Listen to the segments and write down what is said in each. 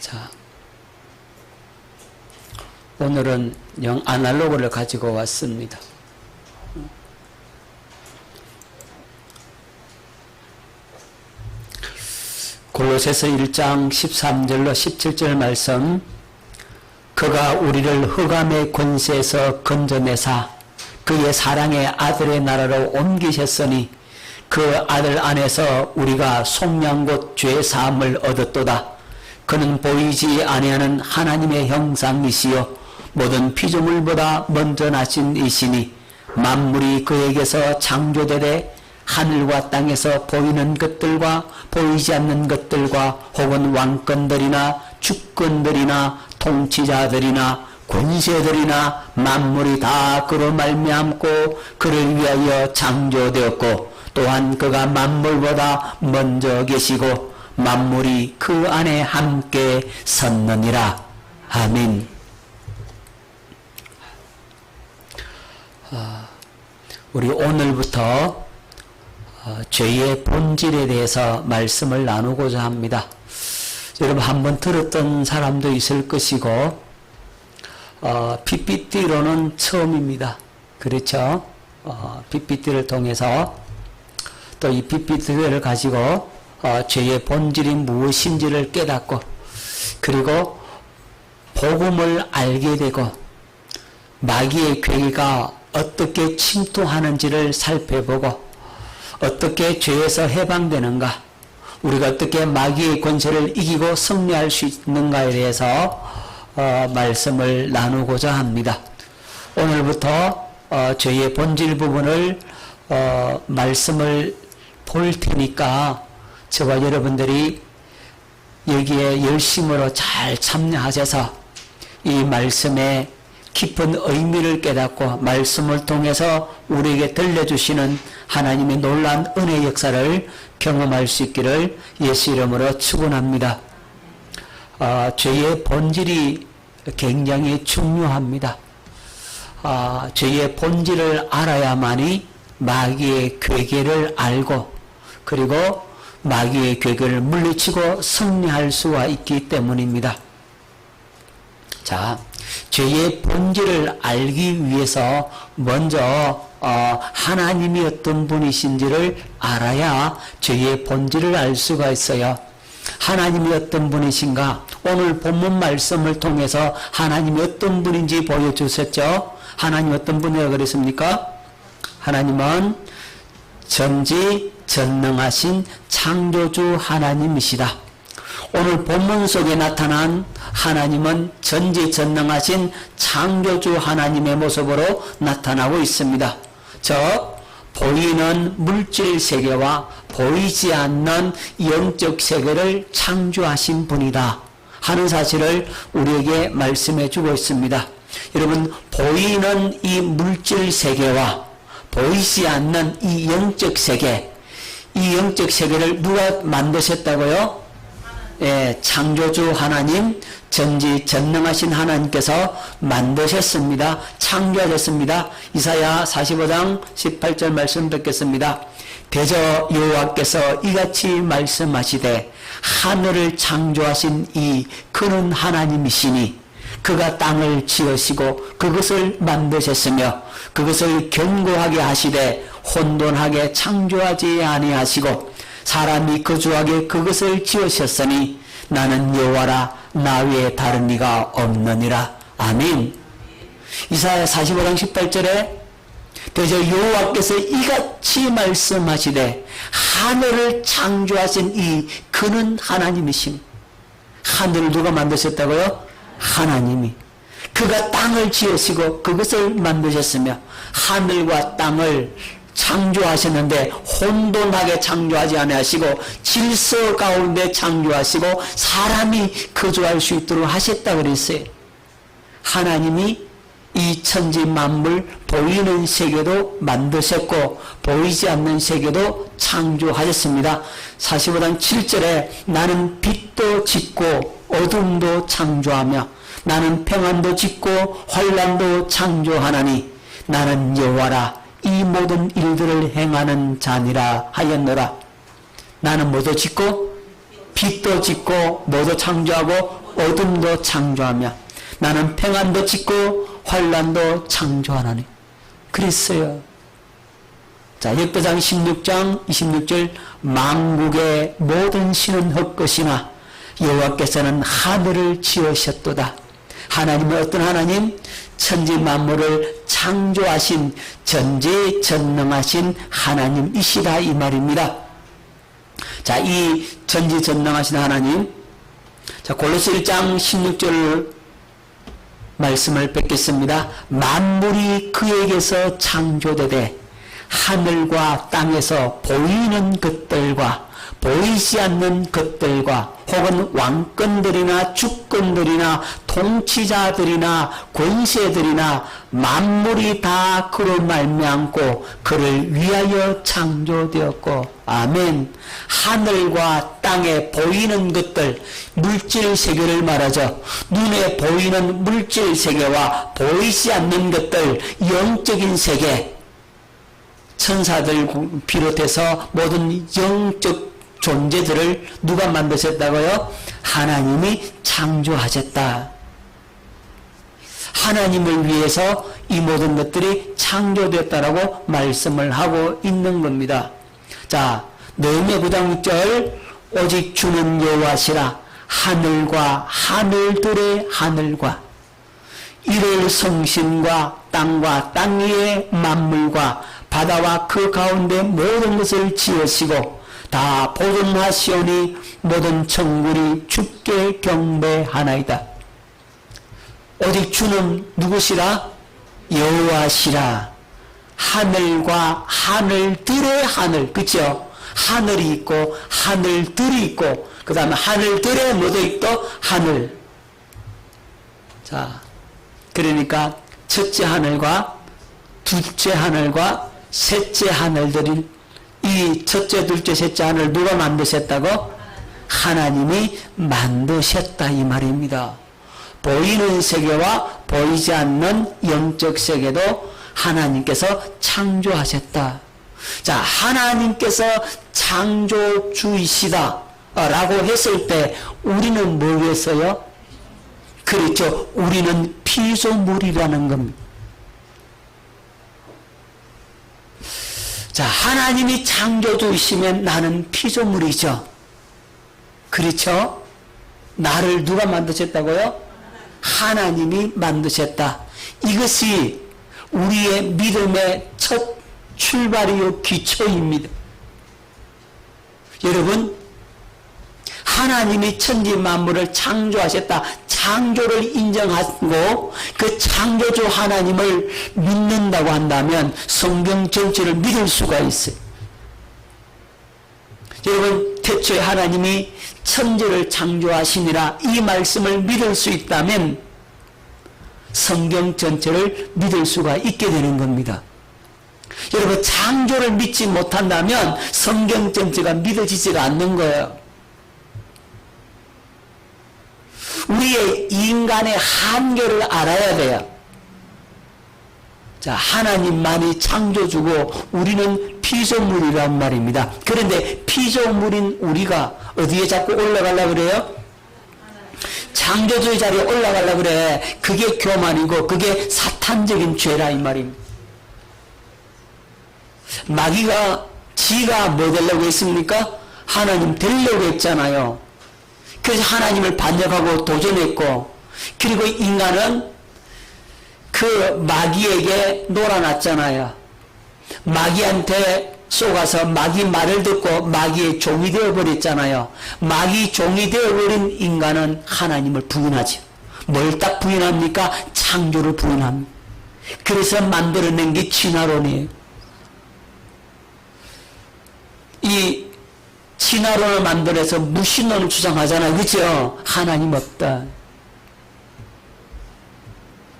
자, 오늘은 아날로그를 가지고 왔습니다. 골로새서 1장 13절로 17절 말씀. 그가 우리를 흑암의 권세에서 건져내사 그의 사랑의 아들의 나라로 옮기셨으니 그 아들 안에서 우리가 속량 곧 죄 사함을 얻었도다. 그는 보이지 아니하는 하나님의 형상이시요 모든 피조물보다 먼저 나신 이시니 만물이 그에게서 창조되되 하늘과 땅에서 보이는 것들과 보이지 않는 것들과 혹은 왕권들이나 주권들이나 통치자들이나 권세들이나 만물이 다 그로 말미암고 그를 위하여 창조되었고 또한 그가 만물보다 먼저 계시고 만물이 그 안에 함께 섰느니라. 아멘. 우리 오늘부터 죄의 본질에 대해서 말씀을 나누고자 합니다. 여러분 한번 들었던 사람도 있을 것이고 PPT로는 처음입니다. 그렇죠? PPT를 통해서 또 이 PPT를 가지고 죄의 본질이 무엇인지를 깨닫고 그리고 복음을 알게 되고 마귀의 괴계가 어떻게 침투하는지를 살펴보고 어떻게 죄에서 해방되는가, 우리가 어떻게 마귀의 권세를 이기고 승리할 수 있는가에 대해서 말씀을 나누고자 합니다. 오늘부터 죄의 본질 부분을 말씀을 볼 테니까 저와 여러분들이 여기에 열심으로 잘 참여하셔서 이 말씀의 깊은 의미를 깨닫고 말씀을 통해서 우리에게 들려주시는 하나님의 놀라운 은혜의 역사를 경험할 수 있기를 예수 이름으로 축원합니다. 죄의 본질이 굉장히 중요합니다. 죄의 본질을 알아야만이 마귀의 괴계를 알고 그리고 마귀의 괴계를 물리치고 승리할 수가 있기 때문입니다. 자, 죄의 본질을 알기 위해서 먼저 하나님이 어떤 분이신지를 알아야 죄의 본질을 알 수가 있어요. 하나님이 어떤 분이신가? 오늘 본문 말씀을 통해서 하나님이 어떤 분인지 보여주셨죠? 하나님 어떤 분이라고 그랬습니까? 하나님은 전지전능하신 창조주 하나님이시다. 오늘 본문 속에 나타난 하나님은 전지전능하신 창조주 하나님의 모습으로 나타나고 있습니다. 즉 보이는 물질 세계와 보이지 않는 영적 세계를 창조하신 분이다 하는 사실을 우리에게 말씀해 주고 있습니다. 여러분, 보이는 이 물질 세계와 보이지 않는 이 영적 세계, 이 영적 세계를 누가 만드셨다고요? 예, 창조주 하나님, 전지전능하신 하나님께서 만드셨습니다. 창조하셨습니다. 이사야 45장 18절 말씀 듣겠습니다. 대저 여호와께서 이같이 말씀하시되 하늘을 창조하신 이 그는 하나님이시니 그가 땅을 지으시고 그것을 만드셨으며 그것을 견고하게 하시되 혼돈하게 창조하지 아니하시고 사람이 거주하게 그것을 지으셨으니 나는 여호와라 나 외에 다른 이가 없느니라. 아멘. 이사야 45장 18절에 대저 여호와께서 이같이 말씀하시되 하늘을 창조하신 이 그는 하나님이시니, 하늘을 누가 만드셨다고요? 하나님이. 그가 땅을 지으시고 그것을 만드셨으며 하늘과 땅을 창조하셨는데 혼돈하게 창조하지 아니하시고 질서 가운데 창조하시고 사람이 거주할 수 있도록 하셨다 그랬어요. 하나님이 이 천지 만물 보이는 세계도 만드셨고 보이지 않는 세계도 창조하셨습니다. 45장 7절에 나는 빛도 짓고 어둠도 창조하며 나는 평안도 짓고 환난도 창조하나니 나는 여호와라 이 모든 일들을 행하는 자니라 하였노라. 나는 뭐도 짓고 빛도 짓고 모두 창조하고 어둠도 창조하며 나는 평안도 짓고 환란도 창조하나니 그랬어요. 자, 역대상 16장 26절 만국의 모든 신은 헛것이나 여호와께서는 하늘을 지으셨도다. 하나님은 어떤 하나님? 천지 만물을 창조하신 전지전능하신 하나님이시다 이 말입니다. 자, 이 전지전능하신 하나님, 자, 골로새 1장 16절 말씀을 뵙겠습니다. 만물이 그에게서 창조되되 하늘과 땅에서 보이는 것들과 보이지 않는 것들과 혹은 왕권들이나 주권들이나 통치자들이나 권세들이나 만물이 다 그로 말미암고 그를 위하여 창조되었고 아멘. 하늘과 땅에 보이는 것들, 물질 세계를 말하죠. 눈에 보이는 물질 세계와 보이지 않는 것들, 영적인 세계, 천사들 비롯해서 모든 영적 존재들을 누가 만드셨다고요? 하나님이 창조하셨다. 하나님을 위해서 이 모든 것들이 창조되었다라고 말씀을 하고 있는 겁니다. 자, 느헤미야 9장 6절 오직 주는 여호와시라 하늘과 하늘들의 하늘과 이를 성신과 땅과 땅 위의 만물과 바다와 그 가운데 모든 것을 지으시고 다 보존하시오니 모든 천군이 주께 경배하나이다. 오직 주는 누구시라? 여호와시라. 하늘과 하늘들의 하늘, 그죠? 하늘이 있고 하늘들이 있고 그 다음에 하늘들에 뭐도 있고 하늘. 자, 그러니까 첫째 하늘과 둘째 하늘과 셋째 하늘들이 이 첫째, 둘째, 셋째 하늘 누가 만드셨다고? 하나님이 만드셨다 이 말입니다. 보이는 세계와 보이지 않는 영적 세계도 하나님께서 창조하셨다. 자, 하나님께서 창조주이시다 라고 했을 때 우리는 뭐겠어요? 그렇죠. 우리는 피조물이라는 겁니다. 자, 하나님이 창조주이시면 나는 피조물이죠. 그렇죠? 나를 누가 만드셨다고요? 하나님이 만드셨다. 이것이 우리의 믿음의 첫 출발이요 기초입니다. 여러분, 하나님이 천지 만물을 창조하셨다. 창조를 인정하고 그 창조주 하나님을 믿는다고 한다면 성경 전체를 믿을 수가 있어요. 여러분, 태초에 하나님이 천지를 창조하시니라 이 말씀을 믿을 수 있다면 성경 전체를 믿을 수가 있게 되는 겁니다. 여러분, 창조를 믿지 못한다면 성경 전체가 믿어지지가 않는 거예요. 우리의 인간의 한계를 알아야 돼요. 자, 하나님만이 창조주고 우리는 피조물이란 말입니다. 그런데 피조물인 우리가 어디에 자꾸 올라가려고 그래요? 창조주의 자리에 올라가려고 그래. 그게 교만이고 그게 사탄적인 죄라 이 말입니다. 마귀가 지가 뭐 되려고 했습니까? 하나님 되려고 했잖아요. 그래서 하나님을 반역하고 도전했고, 그리고 인간은 그 마귀에게 놀아났잖아요. 마귀한테 속아서 마귀 말을 듣고 마귀의 종이 되어버렸잖아요. 마귀 종이 되어버린 인간은 하나님을 부인하죠. 뭘 딱 부인합니까? 창조를 부인합니다. 그래서 만들어낸 게 진화론이에요. 이 진화론을 만들어서 무신론을 주장하잖아요. 그죠? 하나님 없다.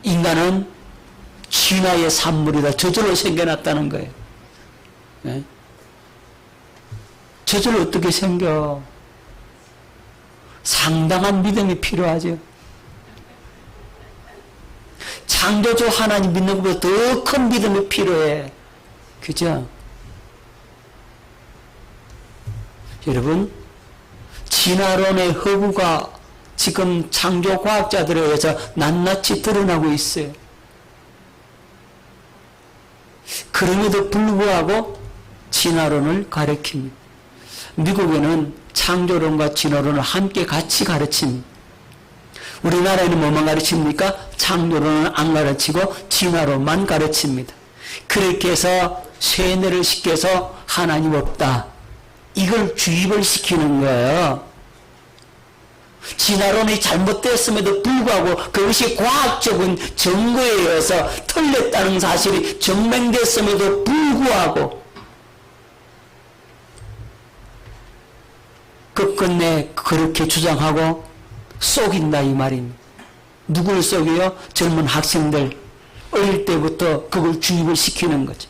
인간은 진화의 산물이다. 저절로 생겨났다는 거예요. 네? 저절로 어떻게 생겨? 상당한 믿음이 필요하죠. 창조주 하나님 믿는 것보다 더 큰 믿음이 필요해. 그죠? 여러분, 진화론의 허구가 지금 창조과학자들에 의해서 낱낱이 드러나고 있어요. 그럼에도 불구하고 진화론을 가르칩니다. 미국에는 창조론과 진화론을 함께 같이 가르칩니다. 우리나라에는 뭐만 가르칩니까? 창조론은 안 가르치고 진화론만 가르칩니다. 그렇게 해서 세뇌를 시켜서 하나님 없다, 이걸 주입을 시키는 거예요. 진화론이 잘못됐음에도 불구하고 그것이 과학적인 증거에 의해서 틀렸다는 사실이 증명됐음에도 불구하고 끝끝내 그렇게 주장하고 속인다 이 말입니다. 누굴 속여요? 젊은 학생들. 어릴 때부터 그걸 주입을 시키는 거죠.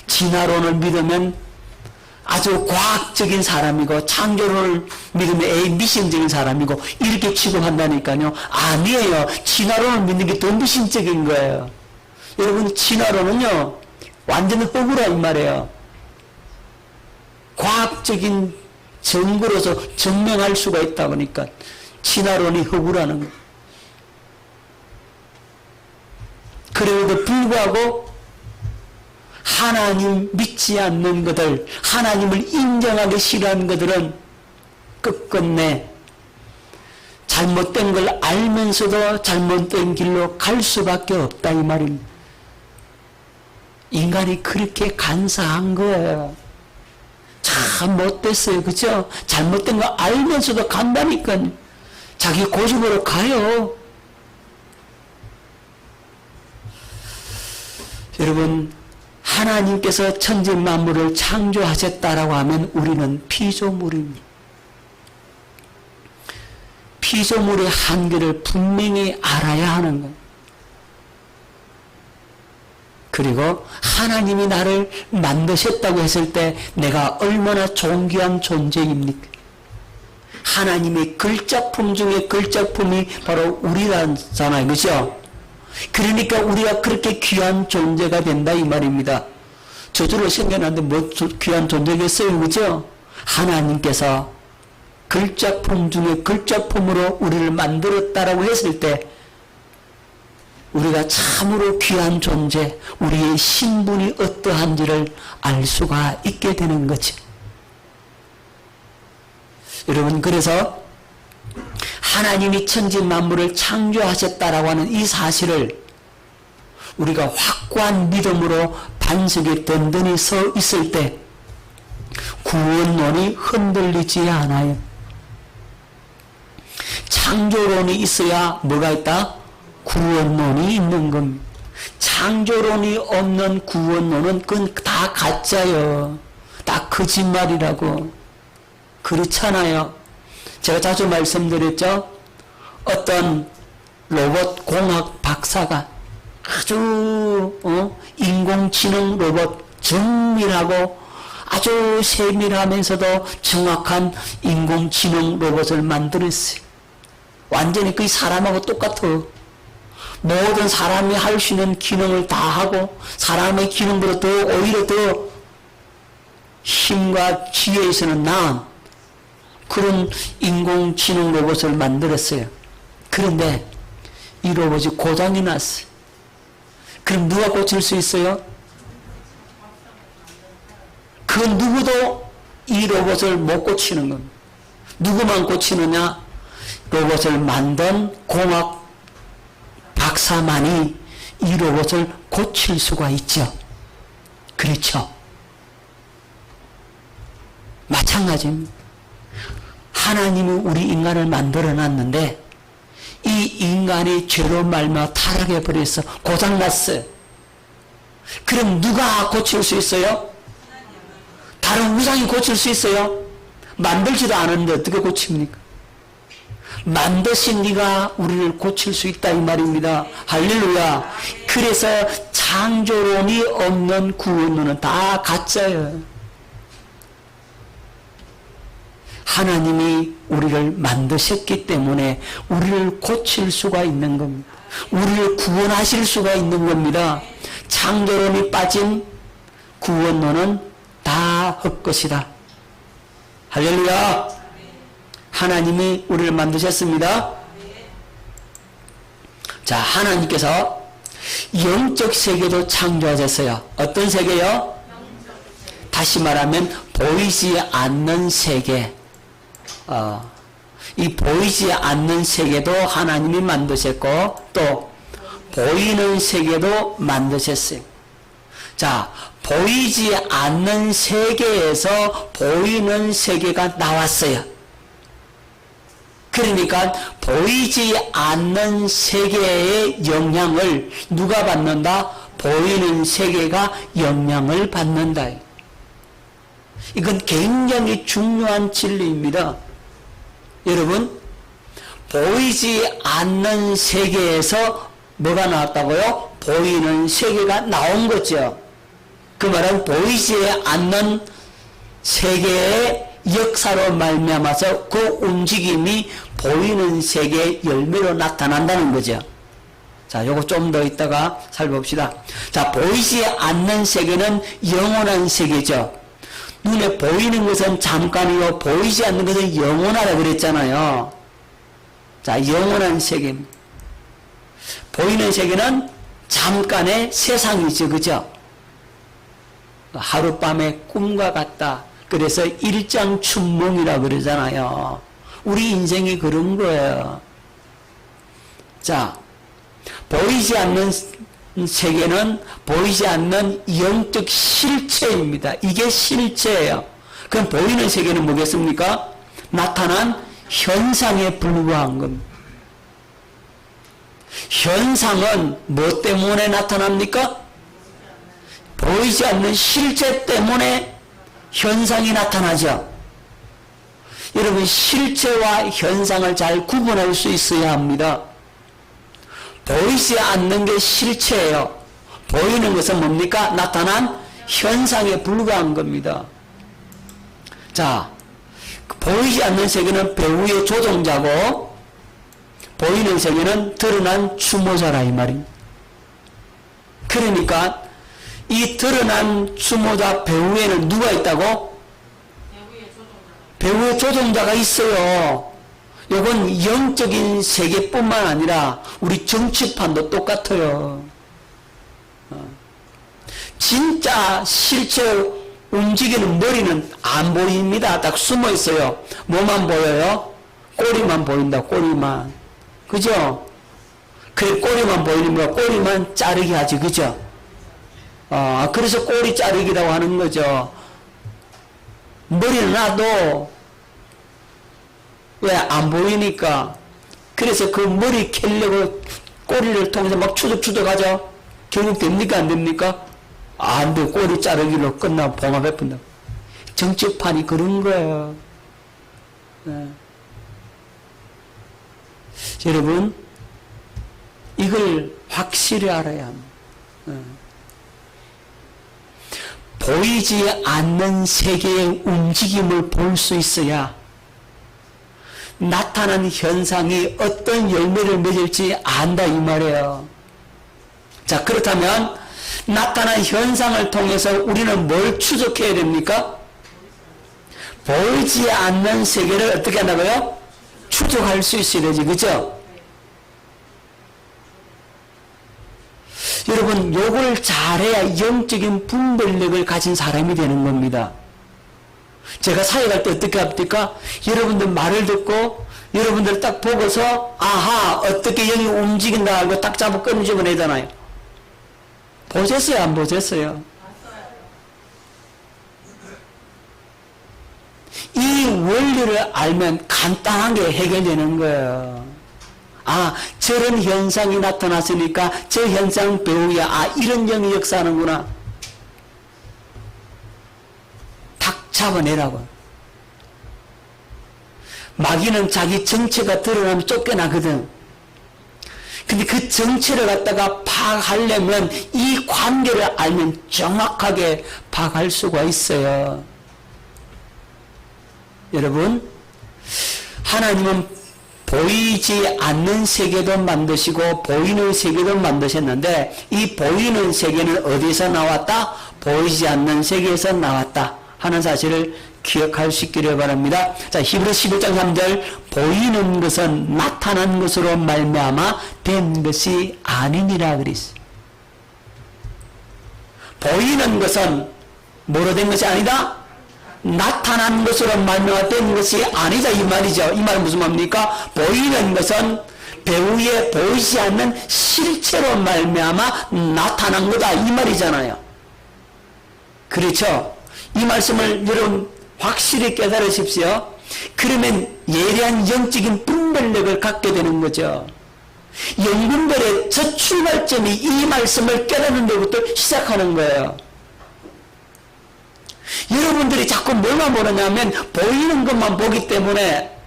진화론을 믿으면 아주 과학적인 사람이고 창조론을 믿으면 미신적인 사람이고 이렇게 취급한다니까요. 아니에요. 진화론을 믿는 게 더 미신적인 거예요. 여러분, 진화론은요 완전 허구라 이 말이에요. 과학적인 증거로서 증명할 수가 있다 보니까 진화론이 허구라는 거예요. 그래도 불구하고 하나님 믿지 않는 것들, 하나님을 인정하기 싫어하는 것들은 끝끝내 잘못된 걸 알면서도 잘못된 길로 갈 수밖에 없다 이 말입니다. 인간이 그렇게 간사한 거예요. 참 못됐어요. 그죠? 잘못된 거 알면서도 간다니까요. 자기 고집으로 가요. 여러분, 하나님께서 천지 만물을 창조하셨다라고 하면 우리는 피조물입니다. 피조물의 한계를 분명히 알아야 하는 거예요. 그리고 하나님이 나를 만드셨다고 했을 때 내가 얼마나 존귀한 존재입니까? 하나님의 글작품 중에 글작품이 바로 우리라잖아요. 그죠? 그러니까 우리가 그렇게 귀한 존재가 된다 이 말입니다. 저절로 생겨났는데 뭐 귀한 존재겠어요. 그죠? 하나님께서 글작품 중에 글작품으로 우리를 만들었다라고 했을 때 우리가 참으로 귀한 존재, 우리의 신분이 어떠한지를 알 수가 있게 되는 거죠. 여러분, 그래서 하나님이 천지 만물을 창조하셨다라고 하는 이 사실을 우리가 확고한 믿음으로 반석에 든든히 서 있을 때 구원론이 흔들리지 않아요. 창조론이 있어야 뭐가 있다? 구원론이 있는 겁니다. 창조론이 없는 구원론은 그건 다 가짜예요. 다 거짓말이라고. 그렇잖아요. 제가 자주 말씀드렸죠. 어떤 로봇 공학 박사가 아주 인공지능 로봇 정밀하고 아주 세밀하면서도 정확한 인공지능 로봇을 만들었어요. 완전히 그 사람하고 똑같아. 모든 사람이 할 수 있는 기능을 다 하고 사람의 기능보다 더 오히려 더 힘과 지혜에서는 나은 그런 인공지능 로봇을 만들었어요. 그런데 이 로봇이 고장이 났어요. 그럼 누가 고칠 수 있어요? 그 누구도 이 로봇을 못 고치는 겁니다. 누구만 고치느냐? 로봇을 만든 공학 박사만이 이 로봇을 고칠 수가 있죠. 그렇죠? 마찬가지입니다. 하나님은 우리 인간을 만들어 놨는데 이 인간이 죄로 말미암아 타락해 버려서 고장났어요. 그럼 누가 고칠 수 있어요? 다른 우상이 고칠 수 있어요? 만들지도 않았는데 어떻게 고칩니까? 만드신 네가 우리를 고칠 수 있다 이 말입니다. 할렐루야. 그래서 창조론이 없는 구원론은 다 가짜예요. 하나님이 우리를 만드셨기 때문에 우리를 고칠 수가 있는 겁니다. 우리를 구원하실 수가 있는 겁니다. 창조론이 빠진 구원론은 다 헛것이다. 할렐루야. 하나님이 우리를 만드셨습니다. 자, 하나님께서 영적 세계도 창조하셨어요. 어떤 세계요? 다시 말하면 보이지 않는 세계. 이 보이지 않는 세계도 하나님이 만드셨고 또 보이는 세계도 만드셨어요. 자, 보이지 않는 세계에서 보이는 세계가 나왔어요. 그러니까 보이지 않는 세계의 영향을 누가 받는다? 보이는 세계가 영향을 받는다. 이건 굉장히 중요한 진리입니다. 여러분, 보이지 않는 세계에서 뭐가 나왔다고요? 보이는 세계가 나온 거죠. 그 말은 보이지 않는 세계의 역사로 말미암아서 그 움직임이 보이는 세계의 열매로 나타난다는 거죠. 자, 요거 좀 더 있다가 살펴봅시다. 자, 보이지 않는 세계는 영원한 세계죠. 눈에 보이는 것은 잠깐이요, 보이지 않는 것은 영원하다 그랬잖아요. 자, 영원한 세계. 보이는 세계는 잠깐의 세상이죠, 그죠? 하룻밤의 꿈과 같다. 그래서 일장춘몽이라 그러잖아요. 우리 인생이 그런 거예요. 자, 보이지 않는 세계는 보이지 않는 영적 실체입니다. 이게 실체예요. 그럼 보이는 세계는 뭐겠습니까? 나타난 현상에 불과한 겁니다. 현상은 뭐 때문에 나타납니까? 보이지 않는 실체 때문에 현상이 나타나죠. 여러분, 실체와 현상을 잘 구분할 수 있어야 합니다. 보이지 않는 게 실체예요. 보이는 것은 뭡니까? 나타난 현상에 불과한 겁니다. 자, 보이지 않는 세계는 배우의 조종자고 보이는 세계는 드러난 추모자라 이 말입니다. 그러니까 이 드러난 추모자 배우에는 누가 있다고? 배우의 조종자가 있어요. 이건 영적인 세계뿐만 아니라 우리 정치판도 똑같아요. 진짜 실제 움직이는 머리는 안 보입니다. 딱 숨어 있어요. 뭐만 보여요? 꼬리만 보인다. 꼬리만. 그죠? 그래, 꼬리만 보이는 거야. 꼬리만 자르게 하지. 그죠? 그래서 꼬리 자르기라고 하는 거죠. 머리는 놔도 왜 안 보이니까. 그래서 그 머리 캘려고 꼬리를 통해서 막 추적추적 하죠. 결국 됩니까? 안 됩니까? 안 돼. 꼬리 자르기로 끝나고 봉화 베푼다. 정치판이 그런 거예요. 네. 여러분, 이걸 확실히 알아야 합니다. 네. 보이지 않는 세계의 움직임을 볼 수 있어야 나타난 현상이 어떤 열매를 맺을지 안다 이 말이에요. 자, 그렇다면 나타난 현상을 통해서 우리는 뭘 추적해야 됩니까? 보이지 않는 세계를 어떻게 한다고요? 추적할 수 있어야 되지, 그죠? 여러분, 요걸 잘해야 영적인 분별력을 가진 사람이 되는 겁니다. 제가 사역할 때 어떻게 합니까? 여러분들 말을 듣고 여러분들 딱 보고서 아하, 어떻게 영이 움직인다 하고 딱 잡아 끊어주면 되잖아요. 보셨어요? 안 보셨어요? 이 원리를 알면 간단하게 해결되는 거예요. 아, 저런 현상이 나타났으니까 저 현상 배우야. 아, 이런 영이 역사하는구나. 탁 잡아내라고. 마귀는 자기 정체가 드러나면 쫓겨나거든. 근데 그 정체를 갖다가 파악하려면 이 관계를 알면 정확하게 파악할 수가 있어요. 여러분, 하나님은 보이지 않는 세계도 만드시고 보이는 세계도 만드셨는데 이 보이는 세계는 어디서 나왔다? 보이지 않는 세계에서 나왔다 하는 사실을 기억할 수 있기를 바랍니다. 자, 히브리서 11장 3절 보이는 것은 나타난 것으로 말미암아 된 것이 아니니라 그랬어요. 보이는 것은 뭐로 된 것이 아니다? 나타난 것으로 말미암아 된 것이 아니다 이 말이죠. 이 말은 무슨 말입니까? 보이는 것은 배후에 보이지 않는 실체로 말미암아 나타난 거다 이 말이잖아요. 그렇죠? 이 말씀을 여러분 확실히 깨달으십시오. 그러면 예리한 영적인 분별력을 갖게 되는 거죠. 영분별의 첫 출발점이 이 말씀을 깨닫는 데부터 시작하는 거예요. 여러분들이 자꾸 뭐만 보느냐면 보이는 것만 보기 때문에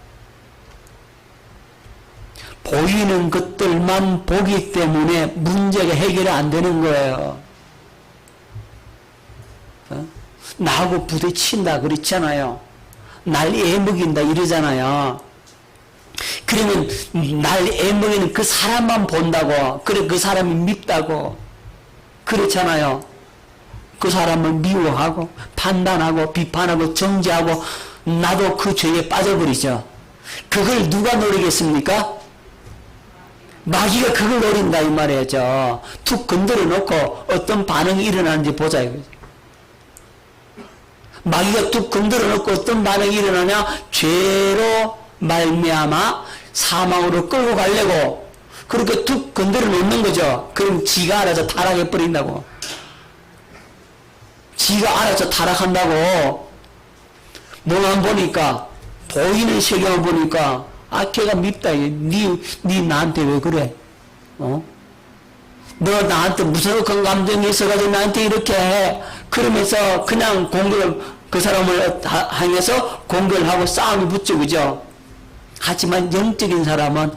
보이는 것들만 보기 때문에 문제가 해결이 안 되는 거예요. 나하고 부딪힌다 그랬잖아요. 날 애먹인다 이러잖아요. 그러면 날 애먹이는 그 사람만 본다고, 그래 그 사람이 밉다고 그렇잖아요. 그 사람을 미워하고 판단하고 비판하고 정죄하고 나도 그 죄에 빠져버리죠. 그걸 누가 노리겠습니까? 마귀가 그걸 노린다 이 말이죠. 툭 건드려 놓고 어떤 반응이 일어나는지 보자 이거죠. 마귀가 툭 건드려 놓고 어떤 반응이 일어나냐? 죄로 말미암아 사망으로 끌고 가려고 그렇게 툭 건드려 놓는 거죠. 그럼 지가 알아서 타락해 버린다고. 지가 알아서 타락한다고. 뭐만 보니까 보이는 세계만 보니까 아 걔가 밉다. 니 나한테 왜 그래? 너 나한테 무서운 감정이 있어가지고 나한테 이렇게 해. 그러면서 그냥 공격을 그 사람을 향해서 공격을 하고 싸움이 붙죠. 그죠? 하지만 영적인 사람은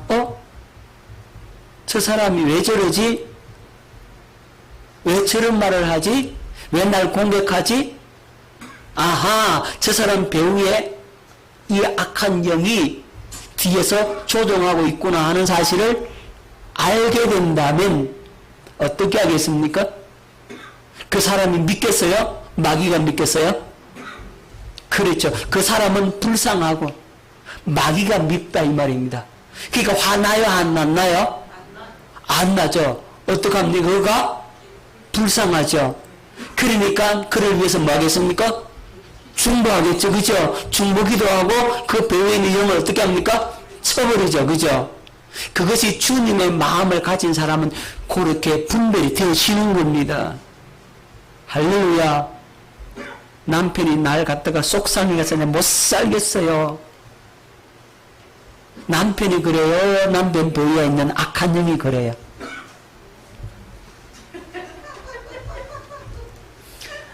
저 사람이 왜 저러지? 왜 저런 말을 하지? 왜 날 공격하지? 아하, 저 사람 배후에 이 악한 영이 뒤에서 조종하고 있구나 하는 사실을 알게 된다면 어떻게 하겠습니까? 그 사람이 믿겠어요? 마귀가 믿겠어요? 그렇죠. 그 사람은 불쌍하고 마귀가 밉다 이 말입니다. 그러니까 화나요? 안 났나요? 안 나죠. 어떡합니까? 그가 불쌍하죠. 그러니까 그를 위해서 뭐 하겠습니까? 중보하겠죠. 그죠? 중보기도 하고 그 배후에 있는 영을 어떻게 합니까? 쳐버리죠. 그죠? 그것이 주님의 마음을 가진 사람은 그렇게 분별이 되어지는 겁니다. 할렐루야. 남편이 날 갖다가 속상해 가서 못 살겠어요. 남편이 그래요? 남편 배후에 있는 악한 영이 그래요?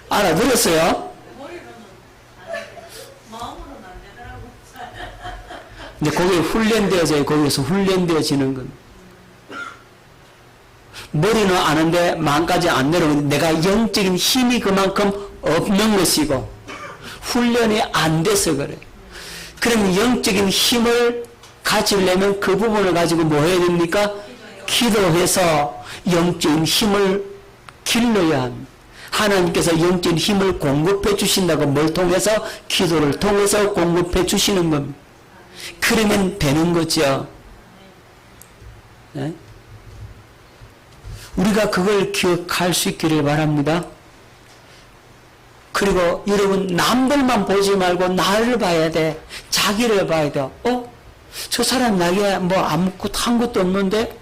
알아들었어요? 근데 거기에 훈련되어져요. 거기에서 훈련되어지는 건. 머리는 아는데 마음까지 안 내려오는데 내가 영적인 힘이 그만큼 없는 것이고 훈련이 안 돼서 그래. 그럼 영적인 힘을 가지려면 그 부분을 가지고 뭐 해야 됩니까? 기도해서 영적인 힘을 길러야 합니다. 하나님께서 영적인 힘을 공급해 주신다고 뭘 통해서? 기도를 통해서 공급해 주시는 겁니다. 그러면 되는 거죠. 네? 우리가 그걸 기억할 수 있기를 바랍니다. 그리고 여러분 남들만 보지 말고 나를 봐야 돼. 자기를 봐야 돼. 저 사람 나에게 뭐 아무것도 한 것도 없는데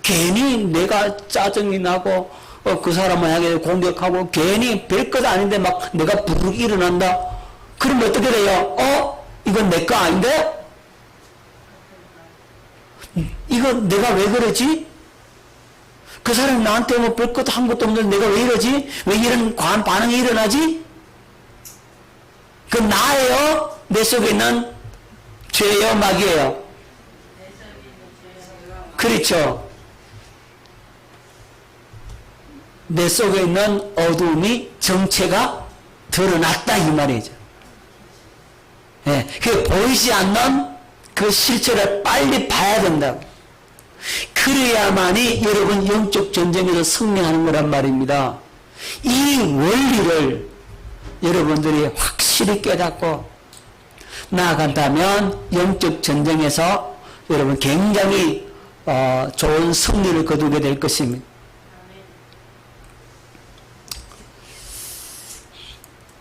괜히 내가 짜증이 나고 그 사람을 향해 공격하고 괜히 별것 아닌데 막 내가 부르르 일어난다. 그럼 어떻게 돼요? 이건 내 거 아닌데? 이거 내가 왜 그러지? 그 사람이 나한테 뭐 별것 한 것도 없는데 내가 왜 이러지? 왜 이런 과한 반응이 일어나지? 그 나예요? 내 속에 있는 죄예요? 마귀예요? 그렇죠. 내 속에 있는 어두움이 정체가 드러났다 이 말이죠. 예, 그 보이지 않는 그 실체를 빨리 봐야 된다고. 그래야만이 여러분 영적 전쟁에서 승리하는 거란 말입니다. 이 원리를 여러분들이 확실히 확실히 깨닫고 나아간다면 영적 전쟁에서 여러분 굉장히 좋은 승리를 거두게 될 것입니다.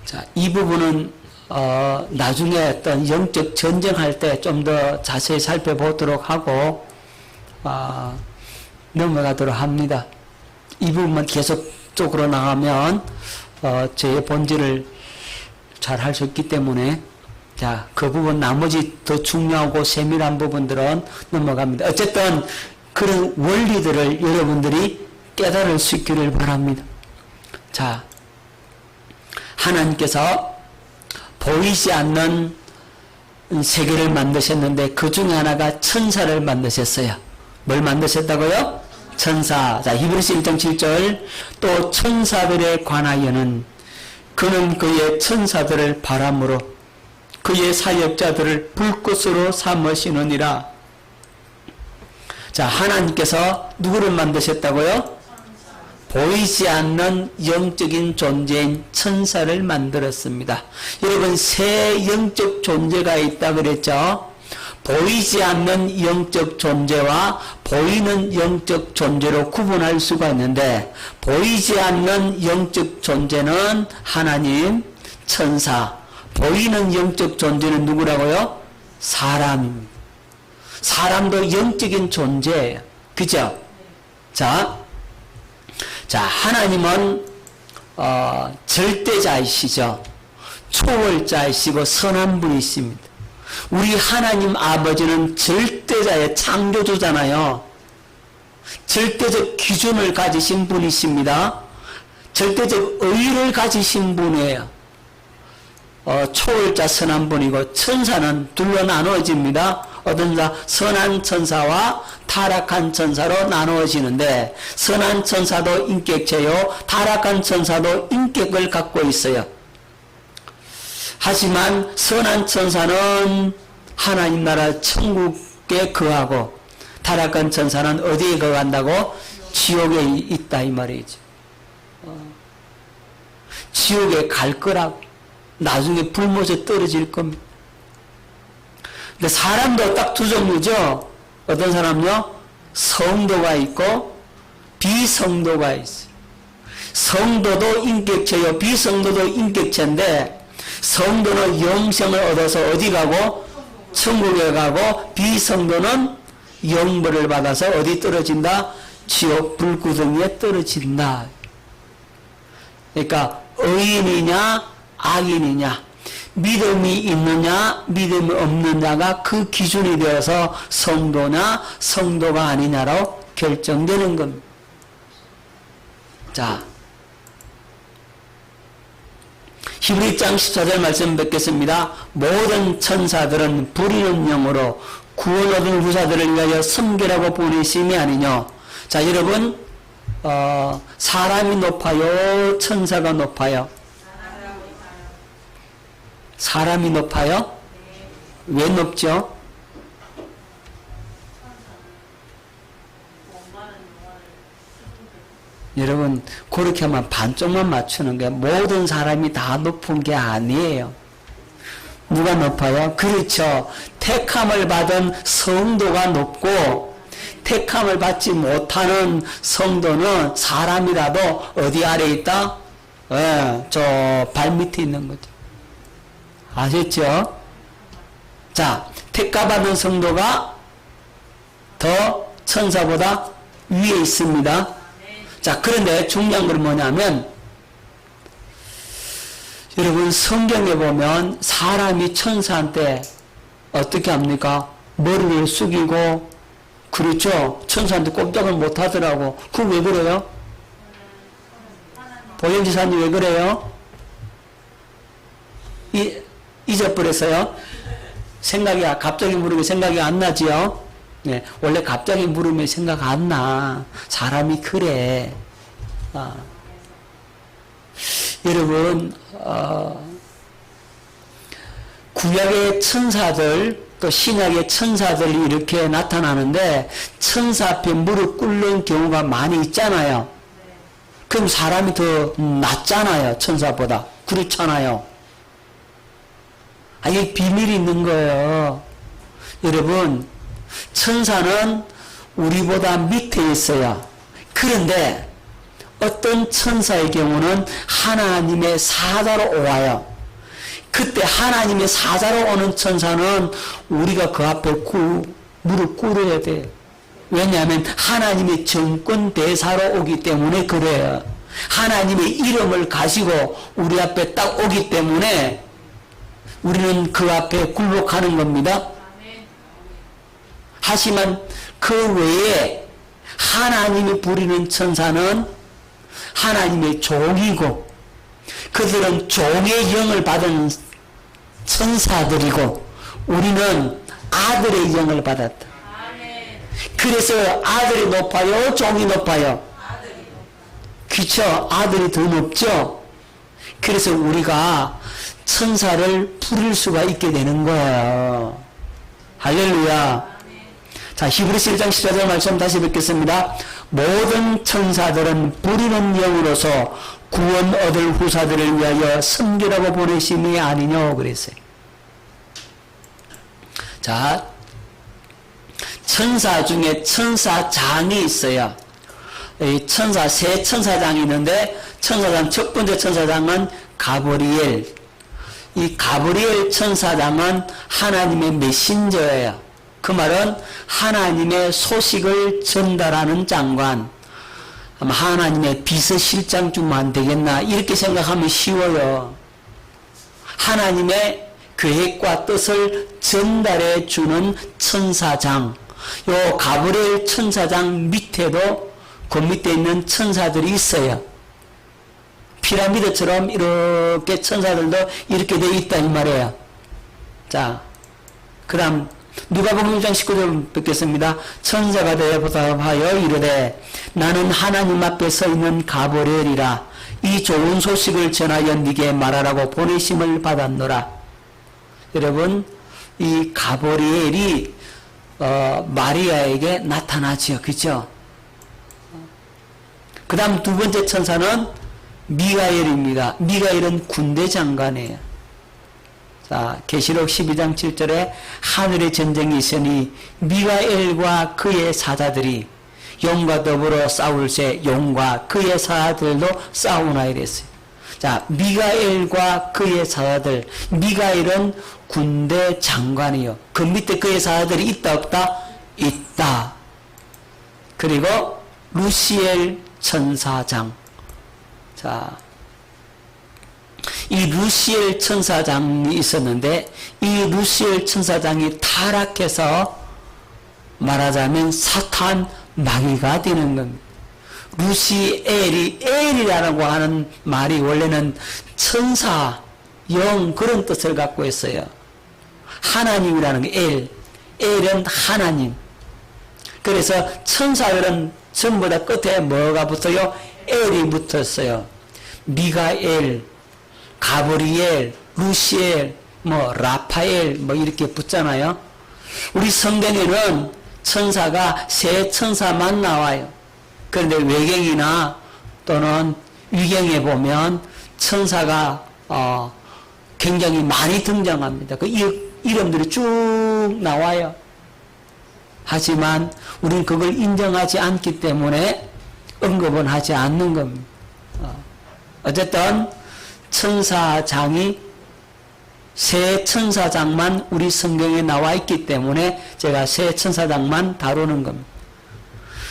자, 이 부분은 나중에 어떤 영적 전쟁할 때 좀 더 자세히 살펴보도록 하고 넘어가도록 합니다. 이 부분만 계속적으로 나가면 제 본질을 잘 할 수 있기 때문에 자, 그 부분 나머지 더 중요하고 세밀한 부분들은 넘어갑니다. 어쨌든 그런 원리들을 여러분들이 깨달을 수 있기를 바랍니다. 자, 하나님께서 보이지 않는 세계를 만드셨는데 그 중에 하나가 천사를 만드셨어요. 뭘 만드셨다고요? 천사. 자, 히브리서 1장 7절 또 천사들에 관하여는 그는 그의 천사들을 바람으로 그의 사역자들을 불꽃으로 삼으시느니라. 자, 하나님께서 누구를 만드셨다고요? 보이지 않는 영적인 존재인 천사를 만들었습니다. 여러분, 세 영적 존재가 있다 그랬죠? 보이지 않는 영적 존재와 보이는 영적 존재로 구분할 수가 있는데, 보이지 않는 영적 존재는 하나님, 천사, 보이는 영적 존재는 누구라고요? 사람입니다. 사람도 영적인 존재예요. 그죠? 자, 하나님은 절대자이시죠. 초월자이시고 선한 분이십니다. 우리 하나님 아버지는 절대자의 창조주잖아요. 절대적 기준을 가지신 분이십니다. 절대적 의를 가지신 분이에요. 초월자 선한 분이고 천사는 둘로 나누어집니다. 어떤 자 선한 천사와 타락한 천사로 나누어지는데, 선한 천사도 인격체요 타락한 천사도 인격을 갖고 있어요. 하지만 선한 천사는 하나님 나라 천국에 거하고 타락한 천사는 어디에 거한다고? 지옥에 있다 이 말이죠. 지옥에 갈 거라고. 나중에 불못에 떨어질 겁니다. 근데 사람도 딱 두 종류죠. 어떤 사람요? 성도가 있고 비성도가 있어요. 성도도 인격체요 비성도도 인격체인데, 성도는 영생을 얻어서 어디 가고? 천국에 가고, 비성도는 영벌을 받아서 어디 떨어진다? 지옥 불구덩이에 떨어진다. 그러니까 의인이냐 악인이냐, 믿음이 있느냐 믿음이 없느냐가 그 기준이 되어서 성도냐 성도가 아니냐로 결정되는 겁니다. 자, 히브리장 14절 말씀 뵙겠습니다. 모든 천사들은 부리는 영으로 구원 얻은 후사들을 위하여 섬기라고 보내심이 아니뇨. 자, 여러분, 사람이 높아요 천사가 높아요? 사람이 높아요? 왜 높죠? 여러분, 그렇게 하면 반쪽만 맞추는 게, 모든 사람이 다 높은 게 아니에요. 누가 높아요? 그렇죠. 택함을 받은 성도가 높고, 택함을 받지 못하는 성도는 사람이라도 어디 아래 있다? 저 발밑에 있는 거죠. 아셨죠? 자, 택가받은 성도가 더 천사보다 위에 있습니다. 자, 그런데 중요한 건 뭐냐면, 여러분, 성경에 보면 사람이 천사한테 어떻게 합니까? 머리를 숙이고, 그렇죠? 천사한테 꼼짝을 못 하더라고. 그거 왜 그래요? 보현지사님 왜 그래요? 잊어버렸어요? 생각이, 갑자기 물으면 생각이 안 나지요? 네, 원래 갑자기 물으면 생각 안 나. 사람이 그래. 여러분, 구약의 천사들, 또 신약의 천사들이 이렇게 나타나는데, 천사 앞에 무릎 꿇는 경우가 많이 있잖아요. 그럼 사람이 더 낫잖아요, 천사보다. 그렇잖아요. 이게 비밀이 있는 거예요. 여러분, 천사는 우리보다 밑에 있어요. 그런데 어떤 천사의 경우는 하나님의 사자로 와요. 그때 하나님의 사자로 오는 천사는 우리가 그 앞에 무릎 꿇어야 돼요. 왜냐하면 하나님의 정권 대사로 오기 때문에 그래요. 하나님의 이름을 가지고 우리 앞에 딱 오기 때문에 우리는 그 앞에 굴복하는 겁니다. 하지만 그 외에 하나님이 부리는 천사는 하나님의 종이고 그들은 종의 영을 받은 천사들이고 우리는 아들의 영을 받았다. 그래서 아들이 높아요? 종이 높아요? 그쵸? 아들이 더 높죠? 그래서 우리가 천사를 부를 수가 있게 되는 거예요. 할렐루야. 자, 히브리서 1장 14절 말씀 다시 뵙겠습니다. 모든 천사들은 부리는 영으로서 구원 얻을 후사들을 위하여 섬기라고 보내심이 아니뇨 그랬어요. 자, 천사 중에 천사장이 있어요. 이 세 천사장이 있는데 천사장 첫 번째 천사장은 가브리엘. 이 가브리엘 천사장은 하나님의 메신저예요. 그 말은 하나님의 소식을 전달하는 장관. 아마 하나님의 비서실장쯤 안 되겠나 이렇게 생각하면 쉬워요. 하나님의 계획과 뜻을 전달해 주는 천사장. 요 가브리엘 천사장 밑에도 그 밑에 있는 천사들이 있어요. 피라미드처럼 이렇게 천사들도 이렇게 되어 있다 이 말이에요. 자, 그 다음 누가복음 1장 19절 뵙겠습니다. 천사가 대답하여 이르되 나는 하나님 앞에 서 있는 가브리엘이라 이 좋은 소식을 전하여 네게 말하라고 보내심을 받았노라. 여러분, 이 가브리엘이 마리아에게 나타나지요. 그죠? 그 다음 두 번째 천사는 미가엘입니다. 미가엘은 군대 장관이에요. 자, 계시록 12장 7절에 하늘의 전쟁이 있으니 미가엘과 그의 사자들이 용과 더불어 싸울새 용과 그의 사자들도 싸우나 이랬어요. 자, 미가엘과 그의 사자들. 미가엘은 군대 장관이요. 그 밑에 그의 사자들이 있다 없다? 있다. 그리고 루시엘 천사장. 자, 이 루시엘 천사장이 있었는데 이 루시엘 천사장이 타락해서 말하자면 사탄 마귀가 되는 겁니다. 루시엘이 엘이라고 하는 말이 원래는 천사, 영 그런 뜻을 갖고 있어요. 하나님이라는 게 엘은 하나님. 그래서 천사들은 전부 다 끝에 뭐가 붙어요? 엘이 붙었어요. 미가엘, 가브리엘, 루시엘, 라파엘 이렇게 붙잖아요. 우리 성경에는 천사가 세 천사만 나와요. 그런데 외경이나 또는 위경에 보면 천사가 굉장히 많이 등장합니다. 그 이름들이 쭉 나와요. 하지만 우리는 그걸 인정하지 않기 때문에 언급은 하지 않는 겁니다. 어쨌든 천사장이 세 천사장만 우리 성경에 나와 있기 때문에 제가 세 천사장만 다루는 겁니다.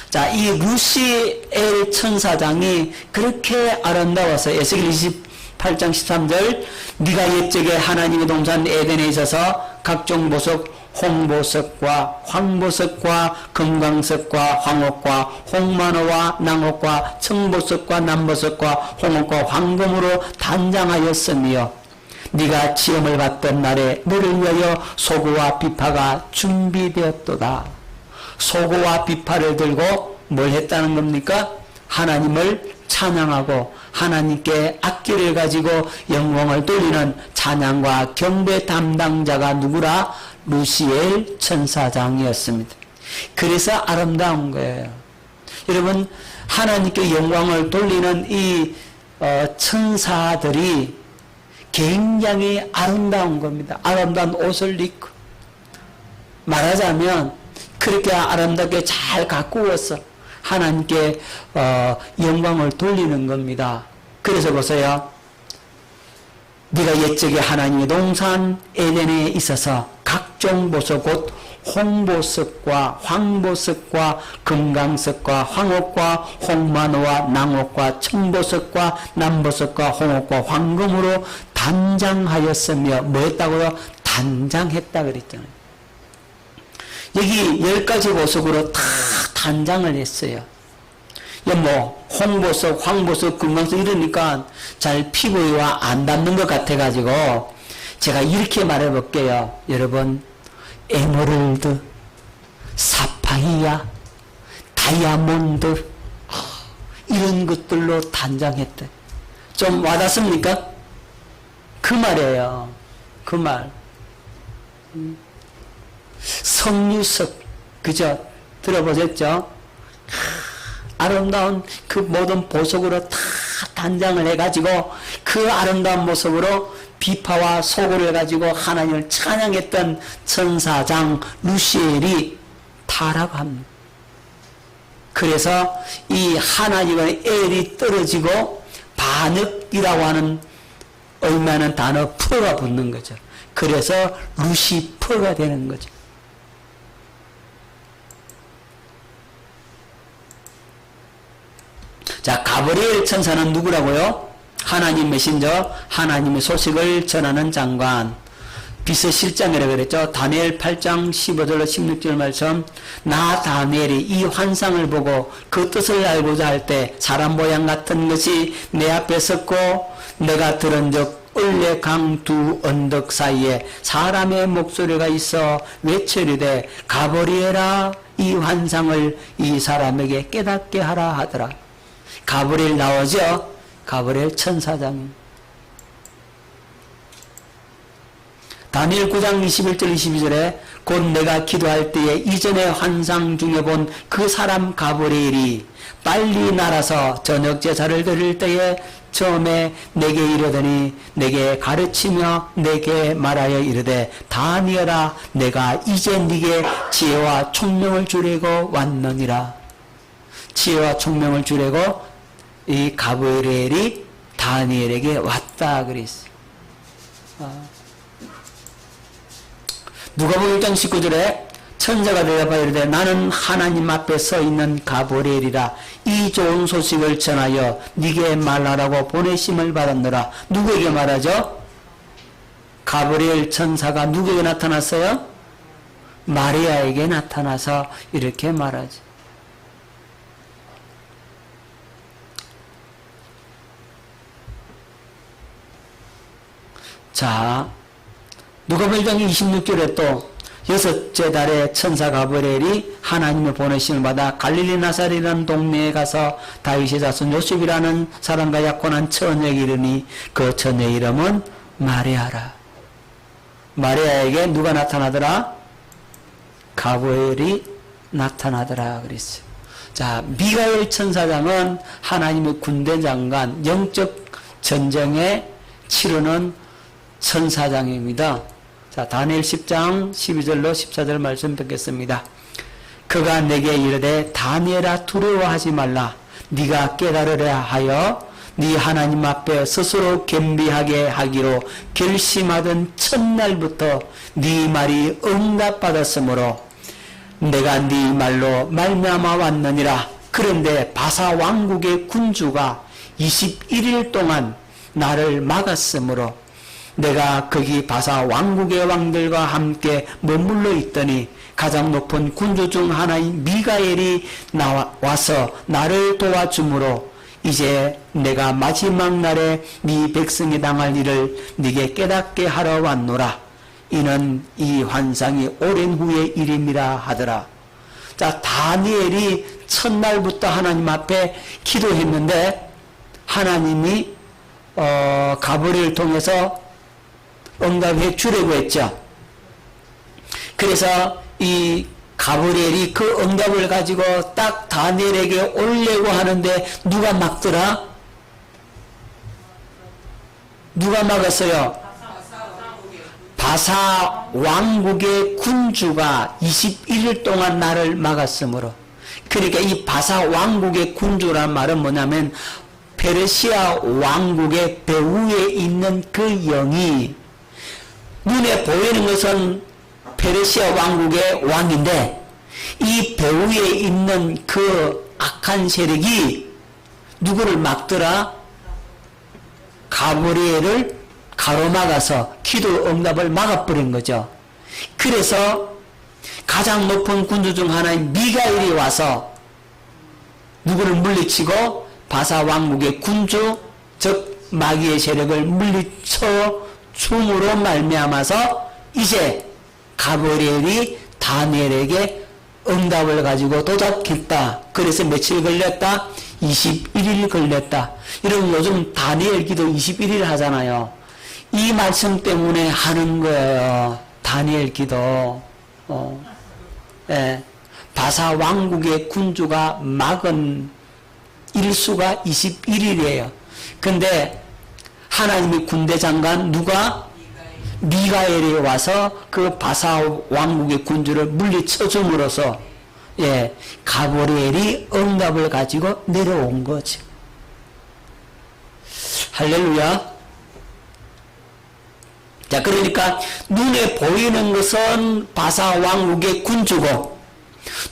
자, 이 루시엘 천사장이 그렇게 아름다워서 에스겔 28장 13절 네가 옛적에 하나님의 동산 에덴에 있어서 각종 보석 홍보석과 황보석과 금광석과 황옥과 홍만호와 낭옥과 청보석과 남보석과 홍옥과 황금으로 단장하였으며 네가 시험을 받던 날에 너를 위하여 소고와 비파가 준비되었도다. 소고와 비파를 들고 뭘 했다는 겁니까? 하나님을 찬양하고 하나님께 악기를 가지고 영광을 돌리는 찬양과 경배 담당자가 누구라? 루시엘 천사장이었습니다. 그래서 아름다운 거예요. 여러분, 하나님께 영광을 돌리는 이 천사들이 굉장히 아름다운 겁니다. 아름다운 옷을 입고 말하자면 그렇게 아름답게 잘 가꾸어서 하나님께 영광을 돌리는 겁니다. 그래서 보세요. 네가 옛적에 하나님의 동산 에덴에 있어서 각종 보석 곧 홍보석과 황보석과 금강석과 황옥과 홍만호와 낭옥과 청보석과 남보석과 홍옥과 황금으로 단장하였으며 뭐 했다고요? 단장했다 그랬잖아요. 여기 10가지 보석으로 다 단장을 했어요. 뭐 홍보석, 황보석, 금강석 이러니까 잘 피부에 안 닿는 것 같아가지고 제가 이렇게 말해볼게요. 여러분, 에메랄드, 사파이아, 다이아몬드 이런 것들로 단장했대. 좀 와닿습니까? 그 말이에요. 그 말. 석류석, 그죠? 들어보셨죠? 아름다운 그 모든 보석으로 다 단장을 해가지고 그 아름다운 모습으로 비파와 소고를 가지고 하나님을 찬양했던 천사장 루시엘이 타락합니다. 그래서 이 하나님의 엘이 떨어지고 반역이라고 하는 의미하는 단어 프가 붙는 거죠. 그래서 루시퍼가 되는 거죠. 자, 가브리엘 천사는 누구라고요? 하나님 메신저, 하나님의 소식을 전하는 장관. 비서실장이라고 그랬죠. 다니엘 8장 15절로 16절 말씀. 나 다니엘이 이 환상을 보고 그 뜻을 알고자 할 때 사람 모양 같은 것이 내 앞에 섰고 내가 들은 적 을레 강 두 언덕 사이에 사람의 목소리가 있어 외쳐리되 가브리엘아 이 환상을 이 사람에게 깨닫게 하라 하더라. 가브리엘 나오죠? 가브리엘 천사장입니다. 다니엘 9장 21절 22절에 곧 내가 기도할 때에 이전에 환상 중에 본 그 사람 가브리엘이 빨리 날아서 저녁 제사를 드릴 때에 처음에 내게 이르더니 내게 가르치며 내게 말하여 이르되 다니엘아 내가 이제 네게 지혜와 총명을 주려고 왔느니라. 지혜와 총명을 주려고 이 가브리엘이 다니엘에게 왔다 그랬어요. 누가복음 1장 19절에 천사가 대답하여 이르되 나는 하나님 앞에 서 있는 가브리엘이라 이 좋은 소식을 전하여 네게 말하라고 보내심을 받았노라. 누구에게 말하죠? 가브리엘 천사가 누구에게 나타났어요? 마리아에게 나타나서 이렇게 말하죠. 자, 누가복음 1장 26절에 또 여섯째 달에 천사 가브리엘이 하나님의 보내심을 받아 갈릴리 나사렛이라는 동네에 가서 다윗의 자손 요셉이라는 사람과 약혼한 처녀에게 이르니 그 처녀의 이름은 마리아라. 마리아에게 누가 나타나더라? 가브리엘이 나타나더라 그랬어요. 자, 미가엘 천사장은 하나님의 군대 장관, 영적 전쟁에 치르는 천사장입니다. 자, 다니엘 10장 12절로 14절 말씀 듣겠습니다. 그가 내게 이르되 다니엘아 두려워하지 말라. 네가 깨달으려 하여 네 하나님 앞에 스스로 겸비하게 하기로 결심하던 첫날부터 네 말이 응답받았으므로 내가 네 말로 말미암아 왔느니라. 그런데 바사 왕국의 군주가 21일 동안 나를 막았으므로 내가 거기 바사 왕국의 왕들과 함께 머물러 있더니 가장 높은 군주 중 하나인 미가엘이 와서 나를 도와주므로 이제 내가 마지막 날에 네 백성이 당할 일을 네게 깨닫게 하러 왔노라. 이는 이 환상이 오랜 후의 일임이라 하더라. 자, 다니엘이 첫날부터 하나님 앞에 기도했는데 하나님이 가브리엘을 통해서 응답해 주려고 했죠. 그래서 이 가브리엘이 그 응답을 가지고 딱 다니엘에게 오려고 하는데 누가 막더라? 누가 막았어요? 바사 왕국의 군주가 21일 동안 나를 막았으므로. 그러니까 이 바사 왕국의 군주란 말은 뭐냐면 페르시아 왕국의 배후에 있는 그 영이, 눈에 보이는 것은 페르시아 왕국의 왕인데 이 배후에 있는 그 악한 세력이 누구를 막더라? 가브리엘을 가로막아서 기도 응답을 막아버린 거죠. 그래서 가장 높은 군주 중 하나인 미가엘이 와서 누구를 물리치고 바사 왕국의 군주, 즉 마귀의 세력을 물리쳐 줌으로 말미암아서 이제 가브리엘이 다니엘에게 응답을 가지고 도착했다. 그래서 며칠 걸렸다? 21일 걸렸다. 여러분 요즘 다니엘 기도 21일 하잖아요. 이 말씀 때문에 하는 거예요. 다니엘 기도. 예. 바사 왕국의 군주가 막은 일수가 21일이에요. 근데 하나님의 군대 장관 누가? 미가엘이 와서 그 바사 왕국의 군주를 물리쳐 줌으로써 예, 가브리엘이 응답을 가지고 내려온 거죠. 할렐루야. 자, 그러니까 눈에 보이는 것은 바사 왕국의 군주고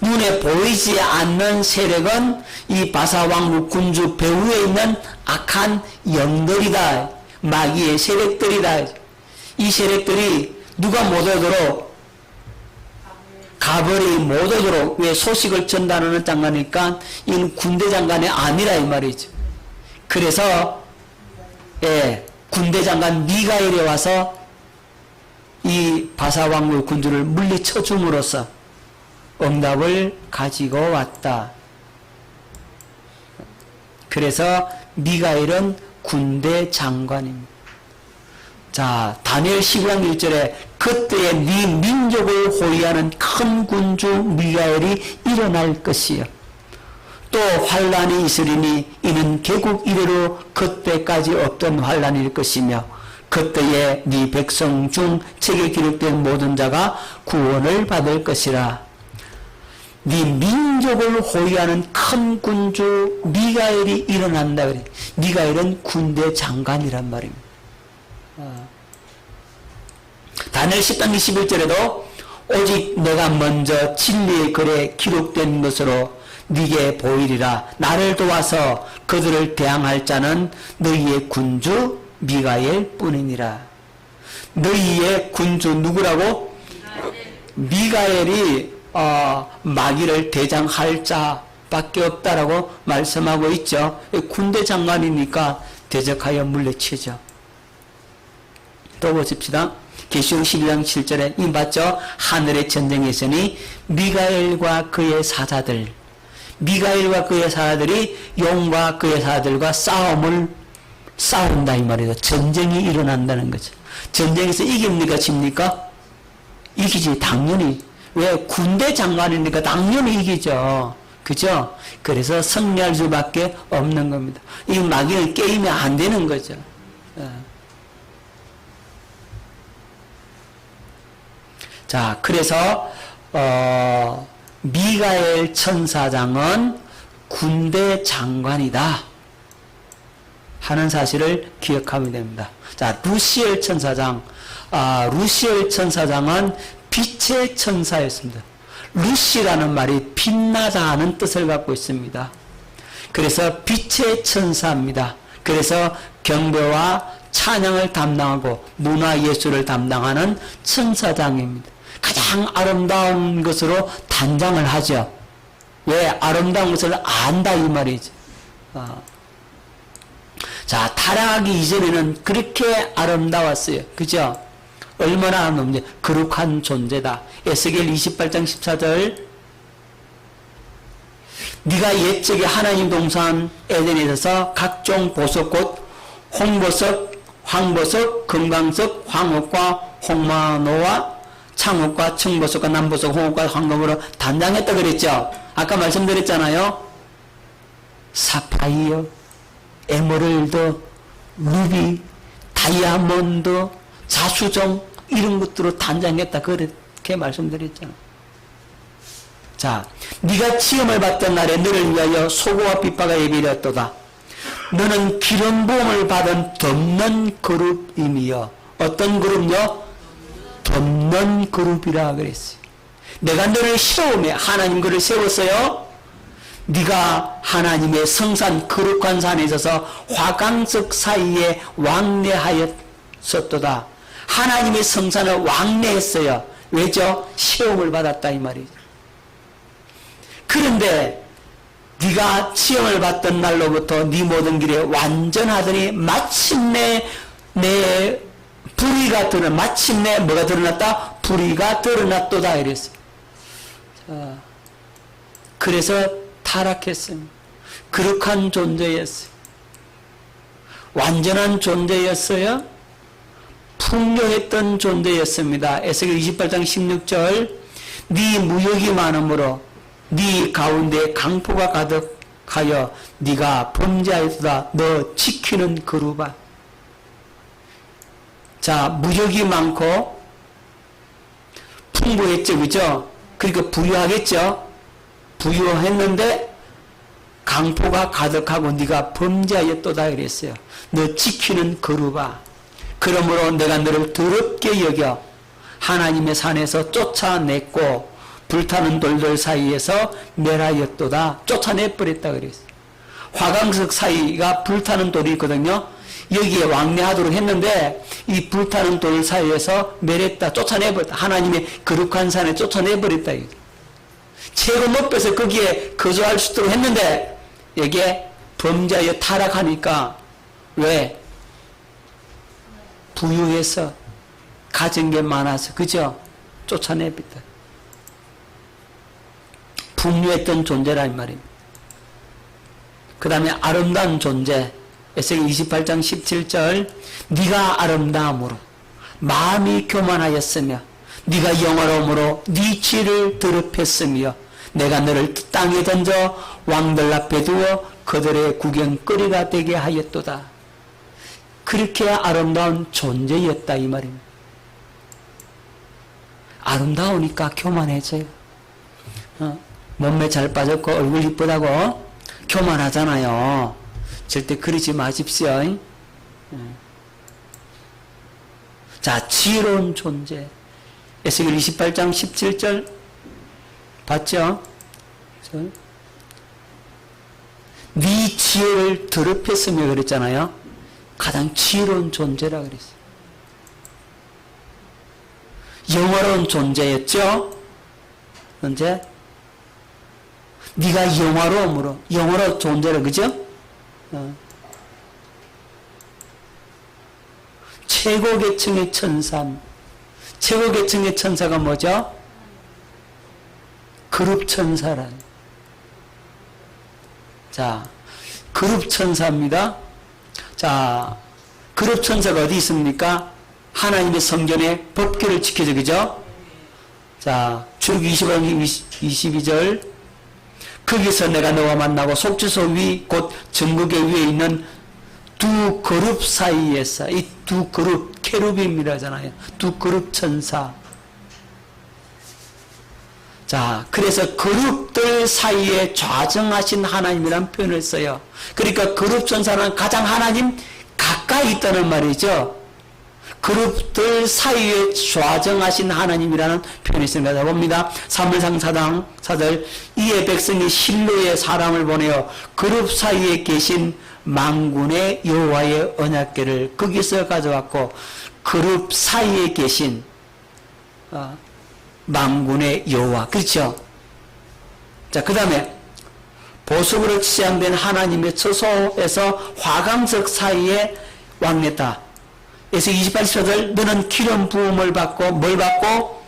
눈에 보이지 않는 세력은 이 바사 왕국 군주 배후에 있는 악한 영들이다. 마귀의 세력들이다. 이 세력들이 누가 못 오도록, 가버리 못 오도록, 왜 소식을 전달하는 장관이니까 이건 군대 장관이 아니라 이 말이죠. 그래서 예, 군대 장관 미가엘이 와서 이 바사 왕국 군주를 물리쳐 줌으로써 응답을 가지고 왔다. 그래서 미가엘은 군대 장관입니다. 자, 다니엘 12장 1절에 그때에 네 민족을 호위하는 큰 군주 미가엘이 일어날 것이요. 또 환란이 있으리니 이는 개국 이래로 그때까지 없던 환란일 것이며 그때에 네 백성 중 책에 기록된 모든 자가 구원을 받을 것이라. 네 민족을 호위하는 큰 군주 미가엘이 일어난다 그래. 미가엘은 군대 장관이란 말입니다. 다니엘 10장 21절에도 오직 내가 먼저 진리의 글에 기록된 것으로 네게 보이리라. 나를 도와서 그들을 대항할 자는 너희의 군주 미가엘 뿐이니라. 너희의 군주 누구라고? 미가엘이 마귀를 대장할 자밖에 없다라고 말씀하고 있죠. 군대 장관이니까 대적하여 물리치죠. 또 보십시다. 계시록 12장 7절에 이 봤죠? 하늘의 전쟁이 있으니 미가엘과 그의 사자들이 용과 그의 사자들과 싸운다 이 말이죠. 전쟁이 일어난다는 거죠. 전쟁에서 이깁니까 집니까? 이기지 당연히. 왜? 군대 장관이니까 당연히 이기죠. 그죠? 그래서 승리할 수밖에 없는 겁니다. 이 마귀는 게임이 안 되는 거죠. 자, 그래서 미가엘 천사장은 군대 장관이다 하는 사실을 기억하면 됩니다. 자, 루시엘 천사장은 빛의 천사였습니다. 루시라는 말이 빛나다 하는 뜻을 갖고 있습니다. 그래서 빛의 천사입니다. 그래서 경배와 찬양을 담당하고 문화 예술을 담당하는 천사장입니다. 가장 아름다운 것으로 단장을 하죠. 왜? 아름다운 것을 안다 이 말이죠. 자, 타락하기 이전에는 그렇게 아름다웠어요. 그죠? 얼마나 아름답냐. 거룩한 존재다. 에스겔 28장 14절 네가 옛적에 하나님 동산 에덴에 있어서 각종 보석꽃, 홍보석, 황보석, 금강석, 황옥과 홍마노와 창옥과 청보석과 남보석, 홍옥과 황금으로 단장했다 그랬죠. 아까 말씀드렸잖아요. 사파이어, 에메랄드, 루비 다 다이아몬드, 자수정 이런 것들로 단장했다 그렇게 말씀드렸잖아. 자, 네가 시험을 받던 날에 너를 위하여 소고와 빗바가 예비되었도다. 너는 기름 부음을 받은 덮는 그룹임이여. 어떤 그룹요? 덮는 그룹이라 그랬어요. 내가 너를 시험에 하나님 그를 세웠어요. 네가 하나님의 성산 거룩한 산에 있어서 화강석 사이에 왕래하였었도다. 하나님의 성산을 왕래했어요. 왜죠? 시험을 받았다 이 말이죠. 그런데 네가 시험을 받던 날로부터 네 모든 길에 완전하더니 마침내 내 불의가 마침내 뭐가 드러났다? 불의가 드러났도다 이랬어요. 자, 그래서 타락했습니다. 거룩한 존재였어요. 완전한 존재였어요. 풍요했던 존재였습니다. 에스겔 28장 16절 네 무역이 많으므로 네 가운데 강포가 가득하여 네가 범죄하였다. 너 지키는 그루바. 자, 무역이 많고 풍부했죠, 그죠? 그러니까 부유하겠죠. 부유했는데 강포가 가득하고 네가 범죄하였도다 그랬어요. 너 지키는 그루바. 그러므로 내가 너를 더럽게 여겨 하나님의 산에서 쫓아냈고 불타는 돌들 사이에서 멸하였도다. 쫓아내버렸다 그랬어요. 화강석 사이가 불타는 돌이 있거든요. 여기에 왕래하도록 했는데 이 불타는 돌 사이에서 멸했다. 쫓아내버렸다. 하나님의 거룩한 산에 쫓아내버렸다. 최고 높여서 거기에 거주할 수 있도록 했는데 여기에 범죄하여 타락하니까 왜? 부유해서 가진 게 많아서 그죠? 쫓아내버렸다. 풍요했던 존재란 말입니다. 그 다음에 아름다운 존재 에스겔 28장 17절 네가 아름다움으로 마음이 교만하였으며 네가 영화로움으로 네 지혜를 더럽혔으며 내가 너를 땅에 던져 왕들 앞에 두어 그들의 구경거리가 되게 하였도다. 그렇게 아름다운 존재였다 이 말입니다. 아름다우니까 교만해져요. 몸매 잘 빠졌고 얼굴 이쁘다고 교만하잖아요. 절대 그러지 마십시오. 자, 지혜로운 존재. 에스겔 28장 17절 봤죠? 네 지혜를 더럽혔으며 그랬잖아요. 가장 지혜로운 존재라 그랬어요. 영화로운 존재였죠? 언제? 네가 영화로움으로 영화로운 존재라 그죠? 최고 계층의 천사. 최고 계층의 천사가 뭐죠? 그룹 천사란. 자, 그룹 천사입니다. 자, 그룹 천사가 어디 있습니까? 하나님의 성전에 법궤를 지켜줘, 그죠? 자, 출애굽기 22절 거기서 내가 너와 만나고 속죄소 위 곧 정극의 위에 있는 두 그룹 사이에서 이 두 그룹 케루빔이라잖아요. 두 그룹 천사. 자, 그래서 그룹들 사이에 좌정하신 하나님이라는 표현을 써요. 그러니까 그룹 천사는 가장 하나님 가까이 있다는 말이죠. 그룹들 사이에 좌정하신 하나님이라는 표현이 있습니다. 봅니다. 사무엘상 4장 4절 이에 백성이 실로의 사람을 보내어 그룹 사이에 계신 만군의 여호와의 언약궤를 거기서 가져왔고 그룹 사이에 계신 만군의 여호와. 그렇죠? 자, 그 다음에 보석으로 치장된 하나님의 처소에서 화강석 사이에 왕랬다. 에스겔 28절 너는 기름 부음을 받고 뭘 받고?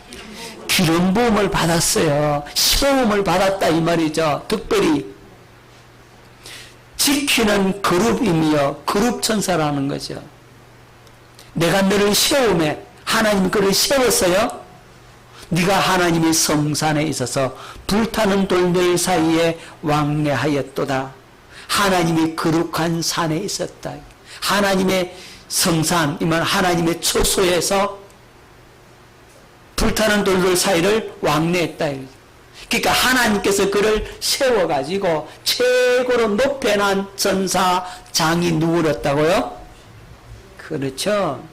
기름 부음을 받았어요. 시험을 받았다 이 말이죠. 특별히 지키는 그룹이며 그룹 천사라는 거죠. 내가 너를 시험에 하나님 그를 세웠어요. 네가 하나님의 성산에 있어서 불타는 돌들 사이에 왕래하였도다. 하나님의 거룩한 산에 있었다. 하나님의 성산, 이만 하나님의 처소에서 불타는 돌들 사이를 왕래했다. 그러니까 하나님께서 그를 세워가지고 최고로 높여난 천사장이 누구였다고요? 그렇죠.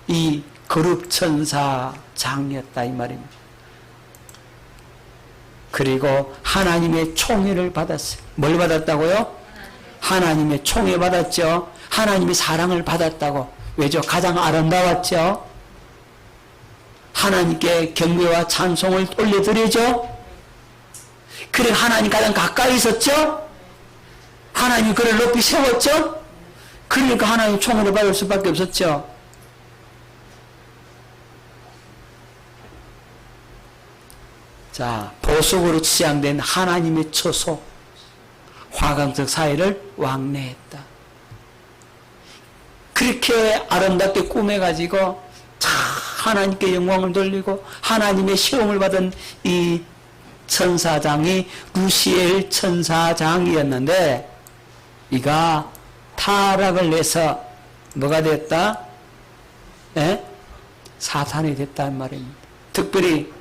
이 거룩천사장이었다 이 말입니다. 그리고 하나님의 총애를 받았어요. 뭘 받았다고요? 하나님의 총애 받았죠. 하나님의 사랑을 받았다고. 왜죠? 가장 아름다웠죠. 하나님께 경배와 찬송을 올려드리죠. 그래 하나님 가장 가까이 있었죠. 하나님이 그를 높이 세웠죠. 그러니까 하나님 총애를 받을 수밖에 없었죠. 자, 보석으로 치장된 하나님의 처소 화강석 사이를 왕래했다. 그렇게 아름답게 꾸며가지고 하나님께 영광을 돌리고 하나님의 시험을 받은 이 천사장이 루시엘 천사장이었는데 이가 타락을 해서 뭐가 됐다? 예? 사탄이 됐단 말입니다. 특별히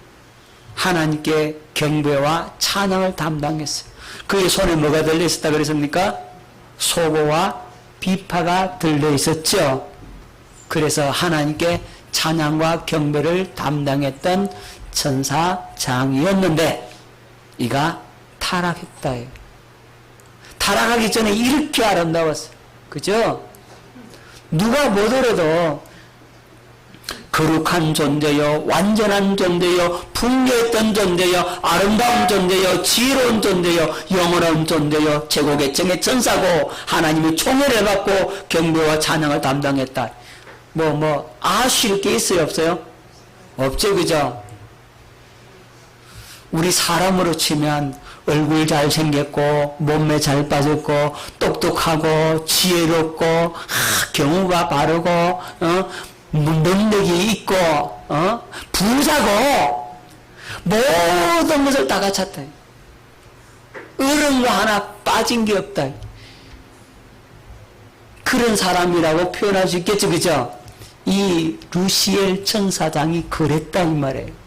하나님께 경배와 찬양을 담당했어요. 그의 손에 뭐가 들려있었다 그랬습니까? 소고와 비파가 들려있었죠. 그래서 하나님께 찬양과 경배를 담당했던 천사장이었는데 이가 타락했다. 타락하기 전에 이렇게 아름다웠어요. 그죠? 누가 보더라도 거룩한 존재요, 완전한 존재요, 풍요했던 존재요, 아름다운 존재요, 지혜로운 존재요, 영원한 존재요, 최고계층의 천사고 하나님의 총애를 받고 경배와 찬양을 담당했다. 아쉬울 게 있어요, 없어요? 없죠, 그죠? 우리 사람으로 치면 얼굴 잘생겼고 몸매 잘 빠졌고 똑똑하고 지혜롭고 경우가 바르고 능력이 있고 부자고 모든 것을 다 갖췄다. 어른 거 하나 빠진 게 없다. 그런 사람이라고 표현할 수 있겠죠, 그죠? 이 루시엘 천사장이 그랬다 이 말이에요.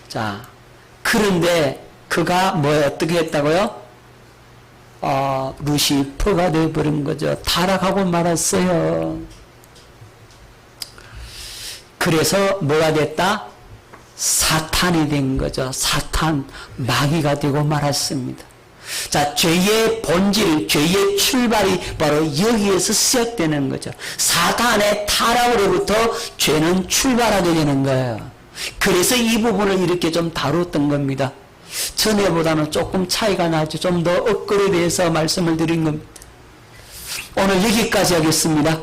자, 그런데 그가 어떻게 했다고요? 루시퍼가 되어버린 거죠. 타락하고 말았어요. 그래서 뭐가 됐다? 사탄이 된 거죠. 사탄, 마귀가 되고 말았습니다. 자, 죄의 본질, 죄의 출발이 바로 여기에서 시작되는 거죠. 사탄의 타락으로부터 죄는 출발하게 되는 거예요. 그래서 이 부분을 이렇게 좀 다뤘던 겁니다. 전에보다는 조금 차이가 나죠. 좀 더 업그레이드해서 말씀을 드린 겁니다. 오늘 여기까지 하겠습니다.